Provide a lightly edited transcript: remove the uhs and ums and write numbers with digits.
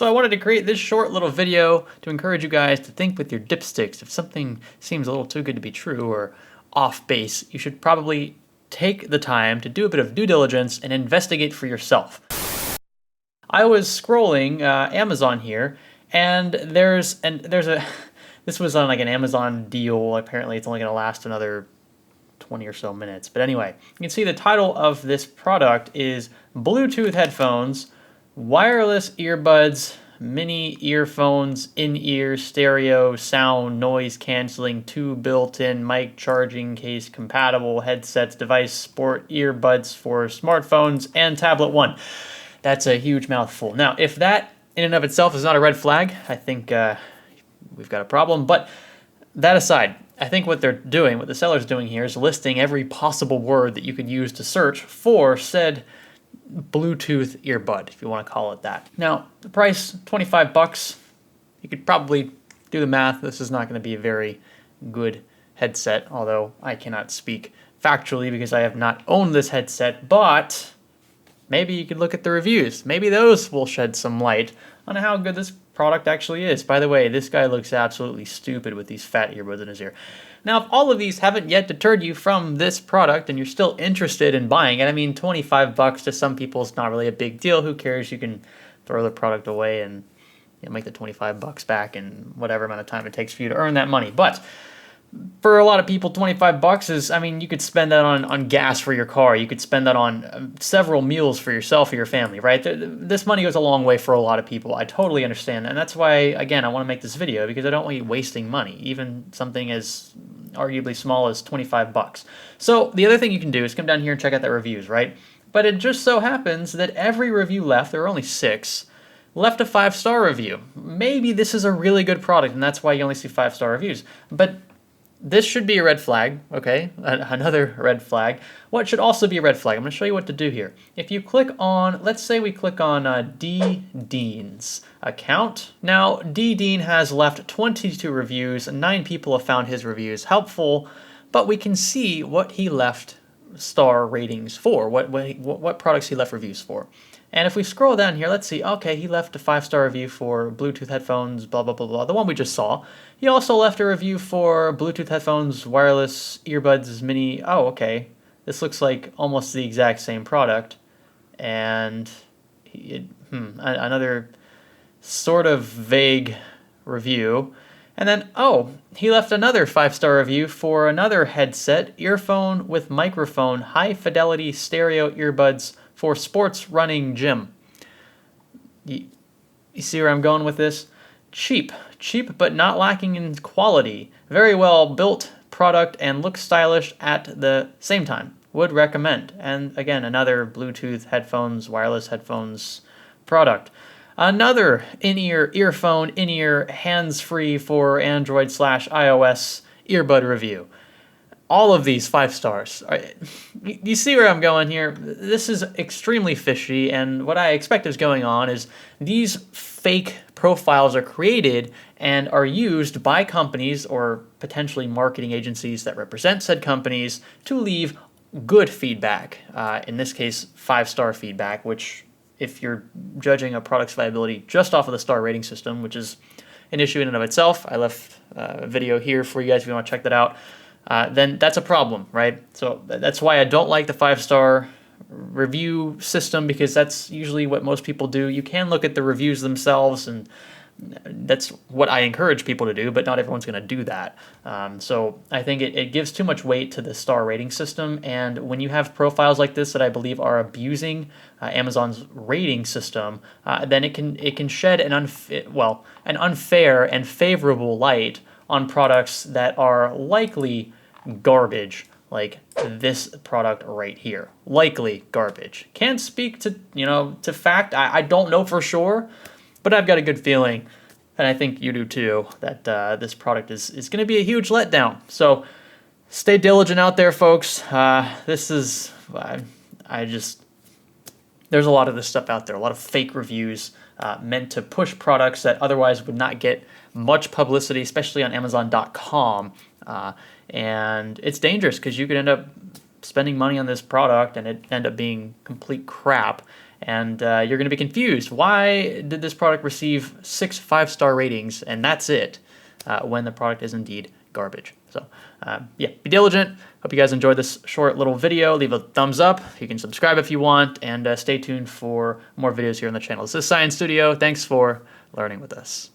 So I wanted to create this short little video to encourage you guys to think with your dipsticks. If something seems a little too good to be true or off base, you should probably take the time to do a bit of due diligence and investigate for yourself. I was scrolling Amazon here, and there's a this was on like an Amazon deal. Apparently it's only going to last another 20 or so minutes. But anyway, you can see the title of this product is Bluetooth headphones, wireless earbuds, mini earphones, in-ear stereo sound noise canceling, 2 built-in mic charging case compatible headsets, device sport earbuds for smartphones and tablet one. That's a huge mouthful. Now, if that in and of itself is not a red flag, I think we've got a problem. But that aside, I think what they're doing, what the seller's doing here, is listing every possible word that you could use to search for said Bluetooth earbud, if you want to call it that. Now, the price, $25. You could probably do the math. This is not going to be a very good headset, although I cannot speak factually because I have not owned this headset, but maybe you could look at the reviews. Maybe those will shed some light on how good this product actually is. By the way, this guy looks absolutely stupid with these fat earbuds in his ear. Now, if all of these haven't yet deterred you from this product and you're still interested in buying it, I mean, $25 to some people is not really a big deal. Who cares? You can throw the product away and make the $25 back in whatever amount of time it takes for you to earn that money. But for a lot of people, $25 is, I mean, you could spend that on gas for your car. You could spend that on several meals for yourself or your family, right? This money goes a long way for a lot of people. I totally understand. And that's why, again, I want to make this video because I don't want you wasting money, even something as arguably small as $25. So the other thing you can do is come down here and check out the reviews, right? But it just so happens that every review left, there are only 6, left a 5-star review. Maybe this is a really good product and that's why you only see 5-star reviews. But this should be a red flag, okay? Another red flag. What should also be a red flag? I'm going to show you what to do here. If you click on, let's say we click on D. Dean's account. Now, D. Dean has left 22 reviews. 9 people have found his reviews helpful, but we can see what he left star ratings for, what products he left reviews for. And if we scroll down here, let's see, okay, he left a 5-star review for Bluetooth headphones, blah, blah, blah, blah, the one we just saw. He also left a review for Bluetooth headphones, wireless earbuds, mini, oh, okay. This looks like almost the exact same product. And another sort of vague review. And then, oh, he left another 5-star review for another headset, earphone with microphone, high-fidelity stereo earbuds for sports running gym. You see where I'm going with this? Cheap but not lacking in quality. Very well built product and looks stylish at the same time. Would recommend. And again, another Bluetooth headphones, wireless headphones product. Another in-ear earphone, in-ear hands-free for Android/iOS earbud review. All of these 5 stars. You see where I'm going here? This is extremely fishy, and what I expect is going on is these fake profiles are created and are used by companies or potentially marketing agencies that represent said companies to leave good feedback. In this case, 5-star feedback, which if you're judging a product's viability just off of the star rating system, which is an issue in and of itself, I left a video here for you guys if you want to check that out. Then that's a problem, right? So that's why I don't like the 5-star review system, because that's usually what most people do. You can look at the reviews themselves, and that's what I encourage people to do, but not everyone's going to do that. So I think it gives too much weight to the star rating system, and when you have profiles like this that I believe are abusing Amazon's rating system, then it can shed an unfair and favorable light on products that are likely garbage, like this product right here. Likely garbage. Can't speak to fact. I don't know for sure, but I've got a good feeling, and I think you do too, that this product is going to be a huge letdown. So stay diligent out there, folks. This is, there's a lot of this stuff out there, a lot of fake reviews meant to push products that otherwise would not get much publicity, especially on Amazon.com. And it's dangerous because you could end up spending money on this product and it end up being complete crap. and you're going to be confused. Why did this product receive 6 5-star ratings, and that's it, when the product is indeed garbage? So yeah, be diligent. Hope you guys enjoyed this short little video. Leave a thumbs up. You can subscribe if you want, and stay tuned for more videos here on the channel. This is Science Studio. Thanks for learning with us.